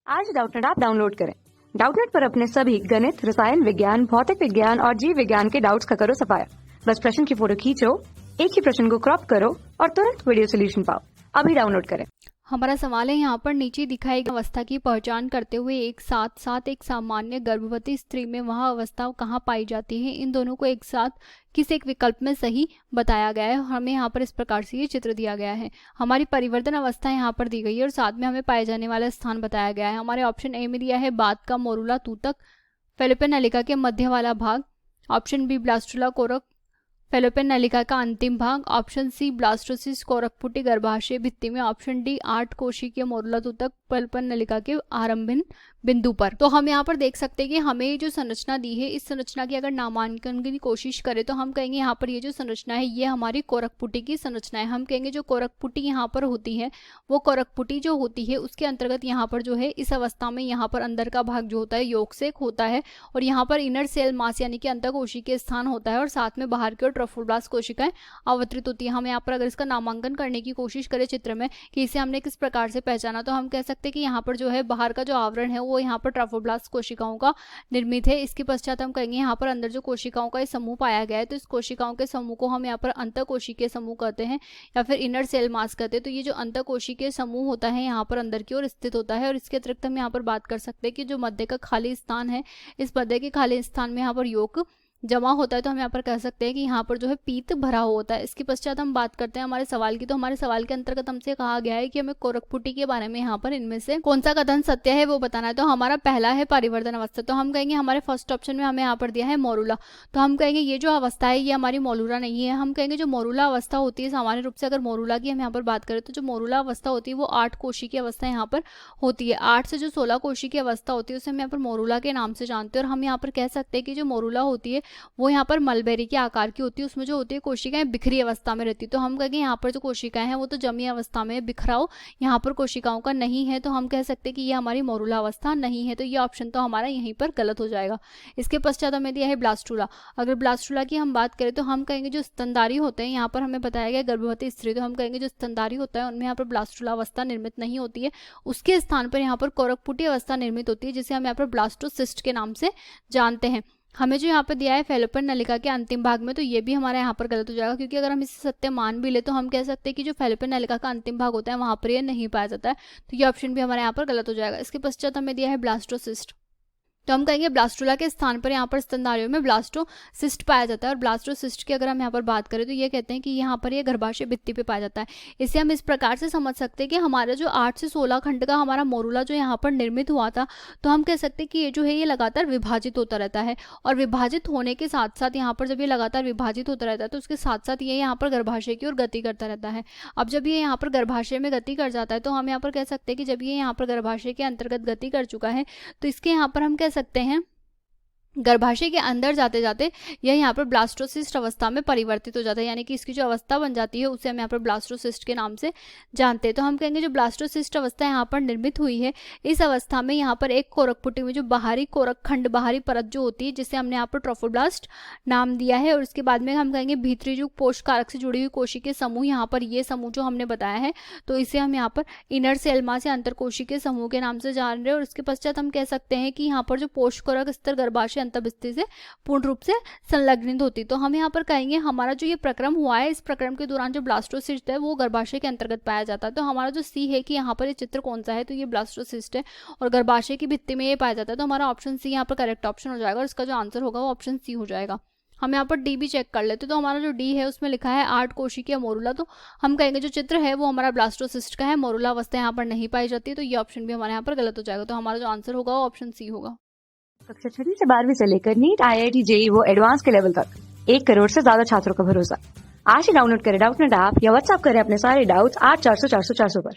आज Doubtnut app download करें। Doubtnut पर अपने सभी गणित, रसायन विज्ञान, भौतिक विज्ञान और जीव विज्ञान के डाउट्स का करो सफाया। बस प्रश्न की फोटो खींचो, एक ही प्रश्न को क्रॉप करो और तुरंत वीडियो सोल्यूशन पाओ। अभी डाउनलोड करें। हमारा सवाल है यहाँ पर नीचे दिखाई गई अवस्था की पहचान करते हुए एक साथ एक सामान्य गर्भवती स्त्री में वह अवस्था कहाँ पाई जाती है, इन दोनों को एक साथ किस एक विकल्प में सही बताया गया है। हमें यहाँ पर इस प्रकार से ये चित्र दिया गया है। हमारी परिवर्तन अवस्था यहाँ पर दी गई है और साथ में हमें पाए जाने वाला स्थान बताया गया है। हमारे ऑप्शन ए में दिया है बाद का मोरूला तूतक फेलोपियन नलिका के मध्य वाला भाग, ऑप्शन बी ब्लास्टुला कोरक फेलोपियन नलिका का अंतिम भाग, ऑप्शन सी ब्लास्टोसिस कोरकपुटी गर्भाशय भित्ति में, ऑप्शन डी 8 कोशिकीय मोरूला तूतक फेलोपियन नलिका के आरंभिक बिंदु पर। तो हम यहाँ पर देख सकते हैं कि हमें जो संरचना दी है, इस संरचना की अगर नामांकन की कोशिश करें तो हम कहेंगे यहाँ पर ये जो संरचना है ये हमारी कोरकपुटी की संरचना है। हम कहेंगे जो कोरकपुटी यहाँ पर होती है वो कोरकपुटी जो होती है उसके अंतर्गत यहाँ पर जो है इस अवस्था में यहाँ पर अंदर का भाग जो होता है योगसेक होता है और यहाँ पर इनर सेल मास यानी कि अंतःकोशिकीय स्थान होता है और साथ में बाहर की ओर ट्रोफोब्लास्ट कोशिकाएं अवतरित होती है। हम यहाँ पर अगर इसका नामांकन करने की कोशिश करें चित्र में कि इसे हमने किस प्रकार से पहचाना, तो हम कह सकते हैं कि यहाँ पर जो है बाहर का जो आवरण है वो यहाँ पर ट्रोफोब्लास्ट कोशिकाओं का निर्मित है। इसके पश्चात हम कहेंगे यहाँ पर अंदर जो कोशिकाओं का समूह पाया गया है तो इस कोशिकाओं के समूह को हम यहाँ पर अंतःकोशिकीय समूह कहते हैं या फिर इनर सेल मास कहते हैं। तो ये जो अंतःकोशिकीय समूह होता है यहाँ पर अंदर की ओर स्थित होता है और इसके अतिरिक्त हम यहाँ पर बात कर सकते हैं कि जो मध्य का खाली स्थान है, इस मध्य के खाली स्थान में यहाँ पर योग जमा होता है। तो हम यहाँ पर कह सकते हैं कि यहाँ पर जो है पीत भरा होता है। इसके पश्चात हम बात करते हैं हमारे सवाल की। तो हमारे सवाल के अंतर्गत हमसे कहा गया है कि हमें कोरकपुटी के बारे में यहाँ पर इनमें से कौन सा कथन सत्य है वो बताना है। तो हमारा पहला है परिवर्तन अवस्था। तो हम कहेंगे हमारे फर्स्ट ऑप्शन में हमें यहाँ पर दिया है मोरूला। तो हम कहेंगे ये जो अवस्था है ये हमारी मोरूला नहीं है। हम कहेंगे जो मोरूला अवस्था होती है सामान्य रूप से अगर मोरूला की हम यहाँ पर बात करें तो जो मोरूला अवस्था होती है वो 8 कोशी की अवस्था यहाँ पर होती है। 8 से जो 16 कोशी की अवस्था होती है उसे हम यहाँ पर मोरूला के नाम से जानते हैं। और हम यहाँ पर कह सकते हैं कि जो मोरूला होती है वो यहाँ पर मलबेरी के आकार की होती है। उसमें जो होती है कोशिकाएं बिखरी अवस्था में रहती है। तो हम कहेंगे यहाँ पर जो कोशिकाएं हैं वो तो जमी अवस्था में, बिखराव यहाँ पर कोशिकाओं का नहीं है। तो हम कह सकते हैं कि ये हमारी मोरूला अवस्था नहीं है। तो ये ऑप्शन तो हमारा यहीं पर गलत हो जाएगा। इसके पश्चात हमें दिया है ब्लास्टुला। अगर ब्लास्टुला की हम बात करें तो हम कहेंगे जो स्तनधारी होते हैं, यहाँ पर हमें बताया गया गर्भवती स्त्री, तो हम कहेंगे जो स्तनधारी होता है उनमें यहाँ पर ब्लास्टुला अवस्था निर्मित नहीं होती है। उसके स्थान पर यहाँ पर कोरकपुटी अवस्था निर्मित होती है जिसे हम यहाँ पर ब्लास्टोसिस्ट के नाम से जानते हैं। हमें जो यहाँ पर दिया है फेलोपियन नलिका के अंतिम भाग में, तो ये भी हमारे यहाँ पर गलत हो जाएगा क्योंकि अगर हम इसे सत्य मान भी ले तो हम कह सकते हैं कि जो फेलोपियन नलिका का अंतिम भाग होता है वहाँ पर ये नहीं पाया जाता है। तो ये ऑप्शन भी हमारे यहाँ पर गलत हो जाएगा। इसके पश्चात हमें दिया है ब्लास्टोसिस्ट। तो हम कहेंगे ब्लास्टुला के स्थान पर यहाँ पर स्तनधारियों में ब्लास्टोसिस्ट पाया जाता है। और ब्लास्टोसिस्ट की अगर हम यहाँ पर बात करें तो ये कहते हैं कि यहाँ पर ये गर्भाशय भित्ति पे पाया जाता है। इसे हम इस प्रकार से समझ सकते हैं कि हमारा जो 8 से 16 खंड का हमारा मोरूला जो यहाँ पर निर्मित हुआ था, तो हम कह सकते हैं कि ये जो है ये लगातार विभाजित होता रहता है और विभाजित होने के साथ साथ यहाँ पर जब ये लगातार विभाजित होता रहता है तो उसके साथ साथ ये यहाँ पर गर्भाशय की ओर गति करता रहता है। अब जब ये यहाँ पर गर्भाशय में गति कर जाता है तो हम यहाँ पर कह सकते हैं कि जब ये यहाँ पर गर्भाशय के अंतर्गत गति कर चुका है तो इसके यहाँ पर हम कह सकते हैं गर्भाशय के अंदर जाते जाते यह यहाँ पर ब्लास्टोसिस्ट अवस्था में परिवर्तित हो जाता है, यानी कि इसकी जो अवस्था बन जाती है उसे हम यहाँ पर ब्लास्टोसिस्ट के नाम से जानते हैं। तो हम कहेंगे जो ब्लास्टोसिस्ट अवस्था यहाँ पर निर्मित हुई है, इस अवस्था में यहाँ पर एक कोरकपुटी में जो बाहरी कोरक खंड, बाहरी परत जो होती है जिसे हमने यहाँ पर ट्रोफोब्लास्ट नाम दिया है। और उसके बाद में हम कहेंगे भीतरी जो पोषकारक से जुड़ी हुई कोशिकीय समूह, यहाँ पर ये समूह जो हमने बताया है तो इसे हम यहाँ पर इनर सेल मास या अंतरकोशिकीय समूह के नाम से जान रहे हैं। और इसके पश्चात हम कह सकते हैं कि यहाँ पर जो पोषकोरक स्तर गर्भाशय अंतःभित्ति से पूर्ण रूप से संलग्नित होती। तो हम यहाँ पर कहेंगे हमारा जो ये प्रक्रम हुआ है, इस प्रक्रम के दौरान जो ब्लास्टोसिस्ट है वो गर्भाशय के अंतर्गत पाया जाता है। तो हमारा जो सी है कि यहाँ पर ये चित्र कौन सा है, तो ये ब्लास्टोसिस्ट है और गर्भाशय की भित्ति में ये पाया जाता है। तो हमारा ऑप्शन सी यहाँ पर करेक्ट ऑप्शन हो जाएगा और इसका जो आंसर होगा वो ऑप्शन सी हो जाएगा। हम यहाँ पर डी भी चेक कर लेते तो हमारा जो डी है उसमें लिखा है 8 कोशिकीय मोरूला। तो हम कहेंगे जो चित्र है वो हमारा ब्लास्टोसिस्ट का है, मोरूला अवस्था यहाँ पर नहीं पाई जाती है। तो ये ऑप्शन भी हमारे यहाँ पर गलत हो जाएगा। तो हमारा जो आंसर होगा वो ऑप्शन सी होगा। कक्षा 6 से 12वीं से लेकर नीट, IIT, JEE वो एडवांस के लेवल तक 1 करोड़ से ज्यादा छात्रों का भरोसा। आज ही डाउनलोड करें डाउटनेट ऐप या व्हाट्सएप करें अपने सारे डाउट्स 8400 400 400 पर।